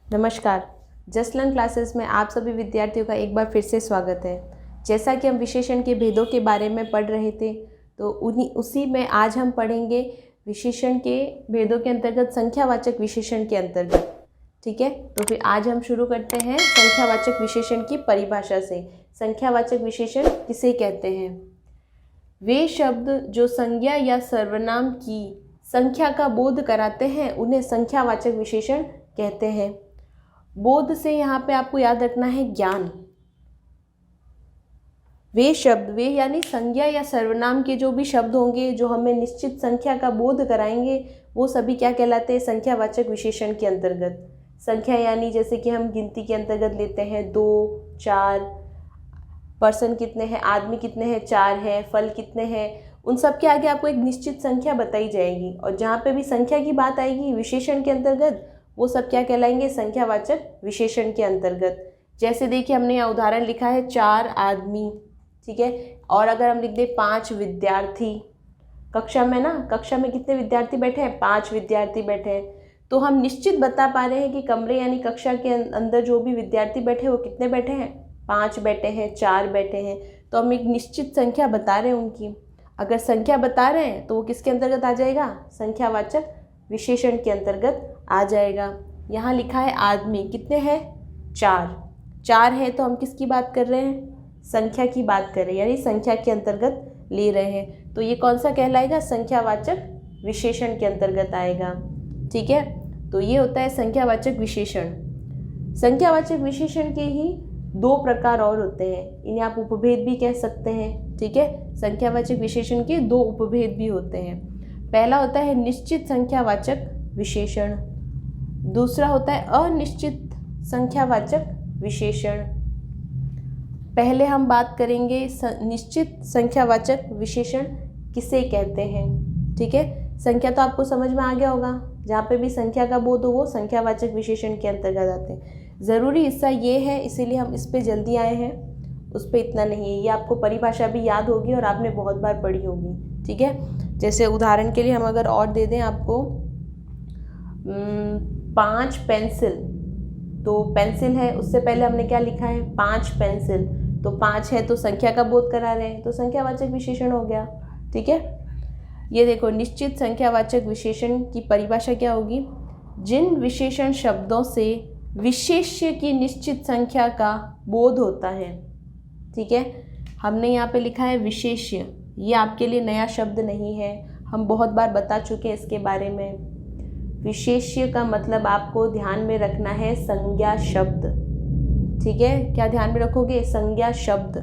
नमस्कार। Just learn classes में आप सभी विद्यार्थियों का एक बार फिर से स्वागत है। जैसा कि हम विशेषण के भेदों के बारे में पढ़ रहे थे, तो उसी में आज हम पढ़ेंगे विशेषण के भेदों के अंतर्गत संख्यावाचक विशेषण के अंतर्गत। ठीक है, तो फिर आज हम शुरू करते हैं संख्यावाचक विशेषण की परिभाषा से। संख्यावाचक विशेषण किसे कहते हैं? वे शब्द जो संज्ञा या सर्वनाम की संख्या का बोध कराते हैं उन्हें संख्यावाचक विशेषण कहते हैं। बोध से यहाँ पे आपको याद रखना है ज्ञान। वे शब्द, वे यानी संज्ञा या सर्वनाम के जो भी शब्द होंगे जो हमें निश्चित संख्या का बोध कराएंगे, वो सभी क्या कहलाते हैं? संख्यावाचक विशेषण के अंतर्गत। संख्या यानी जैसे कि हम गिनती के अंतर्गत लेते हैं 2, 4, पर्सन कितने हैं, आदमी कितने हैं, 4 है, फल कितने हैं, उन सब के आगे आपको एक निश्चित संख्या बताई जाएगी। और जहाँ पे भी संख्या की बात आएगी विशेषण के अंतर्गत, वो सब क्या कहलाएंगे? संख्यावाचक विशेषण के अंतर्गत। जैसे देखिए हमने यहाँ उदाहरण लिखा है 4 आदमी, ठीक है। और अगर हम लिख दें 5 विद्यार्थी, कक्षा में ना, कक्षा में कितने विद्यार्थी बैठे हैं? 5 विद्यार्थी बैठे हैं। तो हम निश्चित बता पा रहे हैं कि कमरे यानी कक्षा के अंदर जो भी विद्यार्थी बैठे हैं वो कितने बैठे हैं? 5 बैठे हैं, 4 बैठे हैं। तो हम एक निश्चित संख्या बता रहे हैं उनकी। अगर संख्या बता रहे हैं तो वो किसके अंतर्गत आ जाएगा? संख्यावाचक विशेषण के अंतर्गत आ जाएगा। यहाँ लिखा है आदमी कितने हैं? 4 है, तो हम किसकी बात कर रहे हैं? संख्या की बात कर रहे हैं, यानी संख्या के अंतर्गत ले रहे हैं। तो ये कौन सा कहलाएगा? संख्यावाचक विशेषण के अंतर्गत आएगा। ठीक है, तो ये होता है संख्यावाचक विशेषण। संख्यावाचक विशेषण के ही 2 प्रकार और होते हैं, इन्हें आप उपभेद भी कह सकते हैं। ठीक है, संख्यावाचक विशेषण के 2 उपभेद भी होते हैं। पहला होता है निश्चित संख्यावाचक विशेषण, दूसरा होता है अनिश्चित संख्यावाचक विशेषण। पहले हम बात करेंगे निश्चित संख्यावाचक विशेषण किसे कहते हैं। ठीक है, संख्या तो आपको समझ में आ गया होगा, जहाँ पे भी संख्या का बोध हो वो संख्यावाचक विशेषण के अंतर्गत आते हैं। ज़रूरी हिस्सा ये है, इसीलिए हम इस पे जल्दी आए हैं, उस पर इतना नहीं है। ये आपको परिभाषा भी याद होगी और आपने बहुत बार पढ़ी होगी। ठीक है, जैसे उदाहरण के लिए हम अगर और दे दें आपको 5 पेंसिल, तो पेंसिल है, उससे पहले हमने क्या लिखा है? 5 पेंसिल। तो 5 है तो संख्या का बोध करा रहे हैं, तो संख्यावाचक विशेषण हो गया। ठीक है, ये देखो निश्चित संख्यावाचक विशेषण की परिभाषा क्या होगी? जिन विशेषण शब्दों से विशेष्य की निश्चित संख्या का बोध होता है। ठीक है, हमने यहाँ पे लिखा है विशेष्य, ये आपके लिए नया शब्द नहीं है, हम बहुत बार बता चुके हैं इसके बारे में। विशेष्य का मतलब आपको ध्यान में रखना है संज्ञा शब्द। ठीक है, क्या ध्यान में रखोगे? संज्ञा शब्द।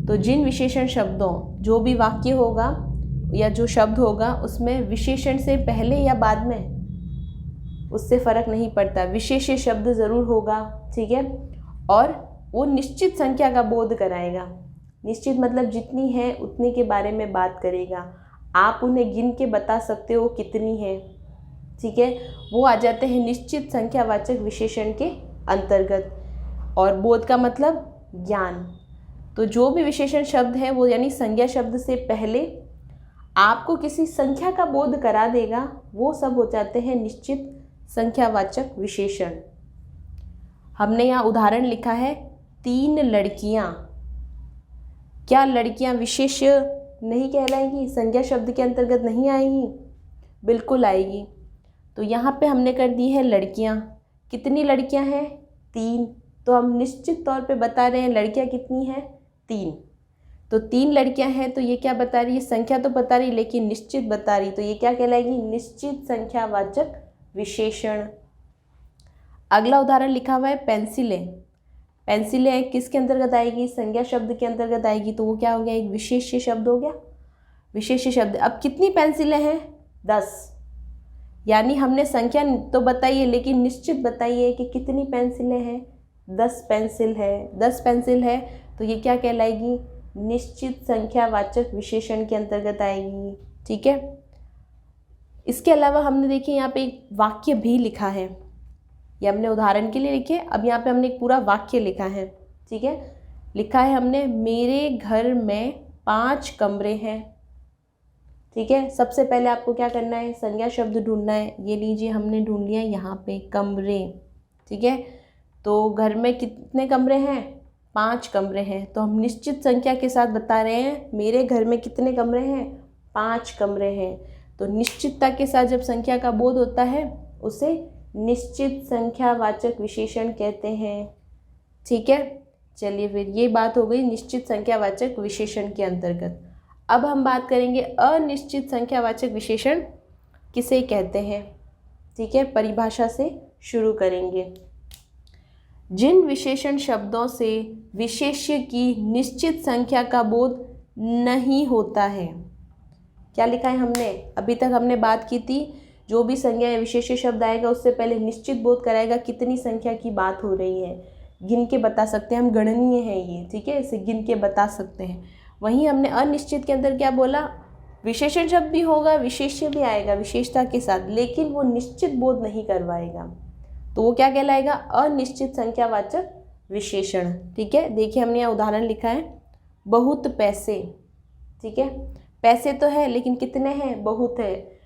तो जिन विशेषण शब्दों, जो भी वाक्य होगा या जो शब्द होगा उसमें विशेषण से पहले या बाद में, उससे फर्क नहीं पड़ता, विशेष्य शब्द ज़रूर होगा। ठीक है, और वो निश्चित संख्या का बोध कराएगा। निश्चित मतलब जितनी है उतने के बारे में बात करेगा, आप उन्हें गिन के बता सकते हो कितनी है। ठीक है, वो आ जाते हैं निश्चित संख्यावाचक विशेषण के अंतर्गत। और बोध का मतलब ज्ञान। तो जो भी विशेषण शब्द है वो यानी संज्ञा शब्द से पहले आपको किसी संख्या का बोध करा देगा, वो सब हो जाते हैं निश्चित संख्यावाचक विशेषण। हमने यहाँ उदाहरण लिखा है 3 लड़कियाँ। क्या लड़कियाँ विशेष्य नहीं कहलाएंगी? संज्ञा शब्द के अंतर्गत नहीं आएंगी? बिल्कुल आएगी। तो यहाँ पे हमने कर दी है लड़कियाँ। कितनी लड़कियाँ हैं? 3। तो हम निश्चित तौर पे बता रहे हैं लड़कियाँ कितनी हैं? 3। तो 3 लड़कियाँ हैं, तो ये क्या बता रही है? संख्या तो बता रही लेकिन निश्चित बता रही, तो ये क्या कहलाएगी? निश्चित संख्यावाचक विशेषण। अगला उदाहरण लिखा हुआ है पेंसिलें। पेंसिलें किसके अंतर्गत आएगी? संज्ञा शब्द के अंतर्गत आएगी, तो वो क्या हो गया? एक विशेष्य शब्द हो गया। विशेष्य शब्द। अब कितनी पेंसिलें हैं? 10। यानी हमने संख्या तो बताई है लेकिन निश्चित बताइए कि कितनी पेंसिलें हैं? 10 पेंसिल है। 10 पेंसिल है तो ये क्या कहलाएगी? निश्चित संख्यावाचक विशेषण के अंतर्गत आएगी। ठीक है, इसके अलावा हमने देखिए यहाँ पे एक वाक्य भी लिखा है, ये हमने उदाहरण के लिए लिखे, अब यहाँ पे हमने एक पूरा वाक्य लिखा है। ठीक है, लिखा है हमने मेरे घर में 5 कमरे हैं। ठीक है, सबसे पहले आपको क्या करना है? संज्ञा शब्द ढूंढना है। ये लीजिए हमने ढूंढ लिया यहाँ पे कमरे। ठीक है। तो घर में कितने कमरे हैं? 5 कमरे हैं। तो हम निश्चित संख्या के साथ बता रहे हैं मेरे घर में कितने कमरे हैं? 5 कमरे हैं। तो निश्चितता के साथ जब संख्या का बोध होता है उसे निश्चित संख्यावाचक विशेषण कहते हैं। ठीक है, चलिए फिर ये बात हो गई निश्चित संख्यावाचक विशेषण के अंतर्गत। अब हम बात करेंगे अनिश्चित संख्यावाचक विशेषण किसे कहते हैं। ठीक है, परिभाषा से शुरू करेंगे। जिन विशेषण शब्दों से विशेष्य की निश्चित संख्या का बोध नहीं होता है। क्या लिखा है हमने? अभी तक हमने बात की थी जो भी संज्ञा या विशेष्य शब्द आएगा उससे पहले निश्चित बोध कराएगा कितनी संख्या की बात हो रही है, गिन के बता सकते हैं हम, गणनीय है ये। ठीक है, इसे गिन के बता सकते हैं। वहीं हमने अनिश्चित के अंदर क्या बोला? विशेषण शब्द भी होगा, विशेष्य भी आएगा विशेषता के साथ, लेकिन वो निश्चित बोध नहीं करवाएगा, तो वो क्या कहलाएगा? अनिश्चित संख्यावाचक विशेषण। ठीक है, देखिए हमने यहाँ उदाहरण लिखा है, बहुत पैसे। ठीक है, पैसे तो है लेकिन कितने हैं? बहुत है।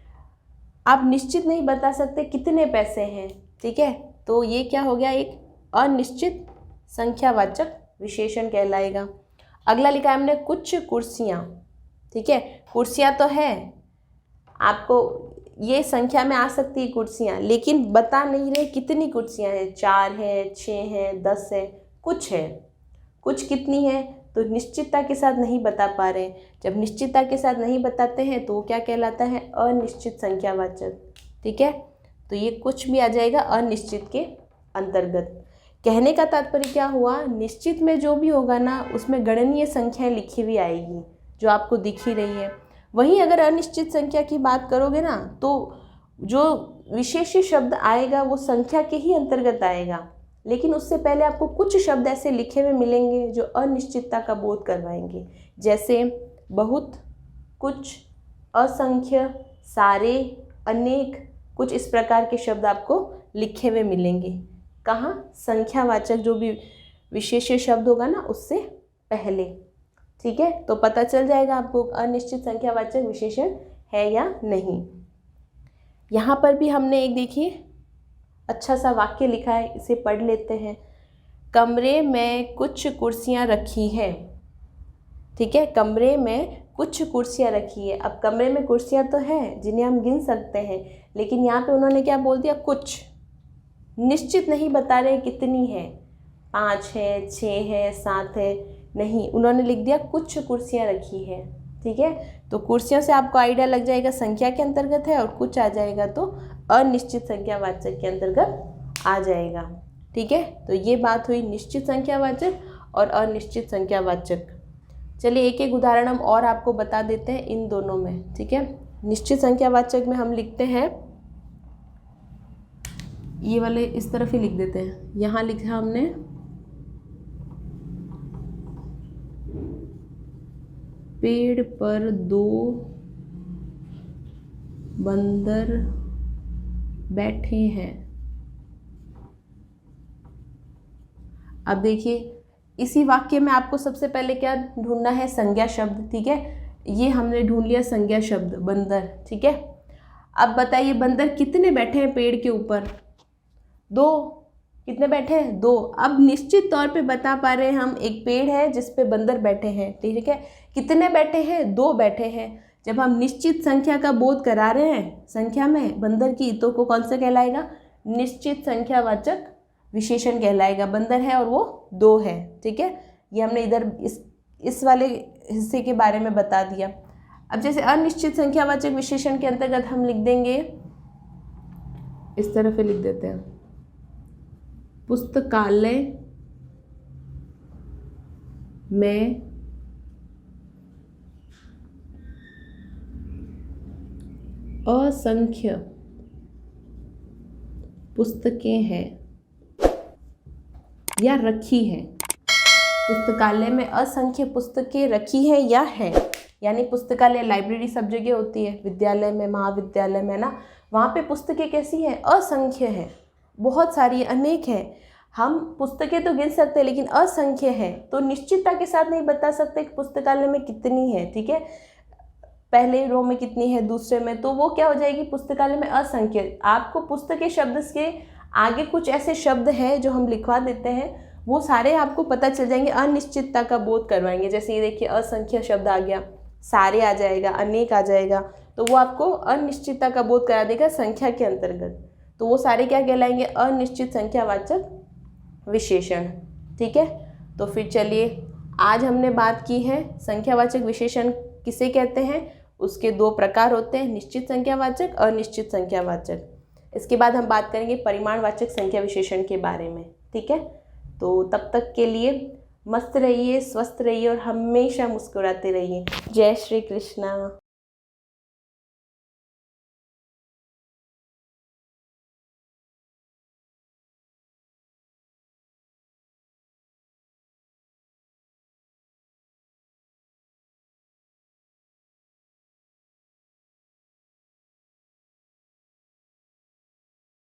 आप निश्चित नहीं बता सकते कितने पैसे हैं। ठीक है, तो ये क्या हो गया? एक अनिश्चित संख्यावाचक विशेषण कहलाएगा। अगला लिखा है हमने कुछ कुर्सियाँ। ठीक है, कुर्सियाँ तो है, आपको ये संख्या में आ सकती है कुर्सियाँ, लेकिन बता नहीं रहे कितनी कुर्सियाँ हैं, 4 हैं, 6 हैं, 10 है, कुछ है। कुछ कितनी है? तो निश्चितता के साथ नहीं बता पा रहे। जब निश्चितता के साथ नहीं बताते हैं तो वो क्या कहलाता है? अनिश्चित संख्यावाचक। ठीक है, तो ये कुछ भी आ जाएगा अनिश्चित के अंतर्गत। कहने का तात्पर्य क्या हुआ? निश्चित में जो भी होगा ना उसमें गणनीय संख्याएं लिखी हुई आएगी जो आपको दिख ही रही है। वहीं अगर अनिश्चित संख्या की बात करोगे ना तो जो विशेष्य शब्द आएगा वो संख्या के ही अंतर्गत आएगा, लेकिन उससे पहले आपको कुछ शब्द ऐसे लिखे हुए मिलेंगे जो अनिश्चितता का बोध करवाएंगे, जैसे बहुत, कुछ, असंख्य, सारे, अनेक, कुछ इस प्रकार के शब्द आपको लिखे हुए मिलेंगे। कहाँ? संख्यावाचक जो भी विशेष्य शब्द होगा ना उससे पहले। ठीक है, तो पता चल जाएगा आपको अनिश्चित संख्यावाचक विशेषण है या नहीं। यहाँ पर भी हमने एक देखिए अच्छा सा वाक्य लिखा है, इसे पढ़ लेते हैं। कमरे में कुछ कुर्सियाँ रखी हैं। ठीक है, कमरे में कुछ कुर्सियाँ रखी है। अब कमरे में कुर्सियाँ तो हैं जिन्हें हम गिन सकते हैं, लेकिन यहाँ पे उन्होंने क्या बोल दिया? कुछ। निश्चित नहीं बता रहे कितनी है, 5 है, 6 है, 7 है, नहीं, उन्होंने लिख दिया कुछ कुर्सियाँ रखी है। ठीक है, तो कुर्सियों से आपको आइडिया लग जाएगा संख्या के अंतर्गत है, और कुछ आ जाएगा तो अनिश्चित संख्यावाचक के अंतर्गत आ जाएगा। ठीक है, तो ये बात हुई निश्चित संख्यावाचक और अनिश्चित संख्यावाचक। चलिए एक एक उदाहरण हम और आपको बता देते हैं इन दोनों में। ठीक है, निश्चित संख्यावाचक में हम लिखते हैं, ये वाले इस तरफ ही लिख देते हैं। यहाँ लिखा हमने पेड़ पर 2 बंदर बैठे हैं। अब देखिए इसी वाक्य में आपको सबसे पहले क्या ढूंढना है? संज्ञा शब्द। ठीक है, ये हमने ढूंढ लिया संज्ञा शब्द बंदर। ठीक है, अब बताइए बंदर कितने बैठे हैं पेड़ के ऊपर? 2। कितने बैठे हैं? 2। अब निश्चित तौर पे बता पा रहे हैं हम एक पेड़ है जिस पे बंदर बैठे हैं। ठीक है, कितने बैठे हैं? 2 बैठे हैं। जब हम निश्चित संख्या का बोध करा रहे हैं संख्या में बंदर की, तो को कौन सा कहलाएगा? निश्चित संख्यावाचक विशेषण कहलाएगा। बंदर है और वो 2 है। ठीक है, ये हमने इधर इस वाले हिस्से के बारे में बता दिया। अब जैसे अनिश्चित संख्यावाचक विशेषण के अंतर्गत हम लिख देंगे, इस तरह से लिख देते हैं, पुस्तकालय में असंख्य पुस्तकें हैं या रखी हैं। पुस्तकालय में असंख्य पुस्तकें रखी हैं या है, यानी पुस्तकालय लाइब्रेरी सब जगह होती है, विद्यालय में, महाविद्यालय में ना, वहाँ पे पुस्तकें कैसी हैं? असंख्य है, बहुत सारी, अनेक है। हम पुस्तकें तो गिन सकते हैं लेकिन असंख्य है, तो निश्चितता के साथ नहीं बता सकते कि पुस्तकालय में कितनी है। ठीक है, पहले रो में कितनी है, दूसरे में, तो वो क्या हो जाएगी? पुस्तकालय में असंख्य। आपको पुस्तकें शब्द के आगे कुछ ऐसे शब्द हैं जो हम लिखवा देते हैं, वो सारे आपको पता चल जाएंगे, अनिश्चितता का बोध करवाएंगे। जैसे ये देखिए असंख्य शब्द आ गया, सारे आ जाएगा, अनेक आ जाएगा, तो वो आपको अनिश्चितता का बोध करा देगा संख्या के अंतर्गत। तो वो सारे क्या कहलाएंगे? अनिश्चित संख्यावाचक विशेषण। ठीक है, तो फिर चलिए आज हमने बात की है संख्यावाचक विशेषण किसे कहते हैं, उसके दो प्रकार होते हैं, निश्चित संख्यावाचक, अनिश्चित संख्यावाचक। इसके बाद हम बात करेंगे परिमाणवाचक संख्या विशेषण के बारे में। ठीक है, तो तब तक के लिए मस्त रहिए, स्वस्थ रहिए और हमेशा मुस्कुराते रहिए। जय श्री कृष्णा।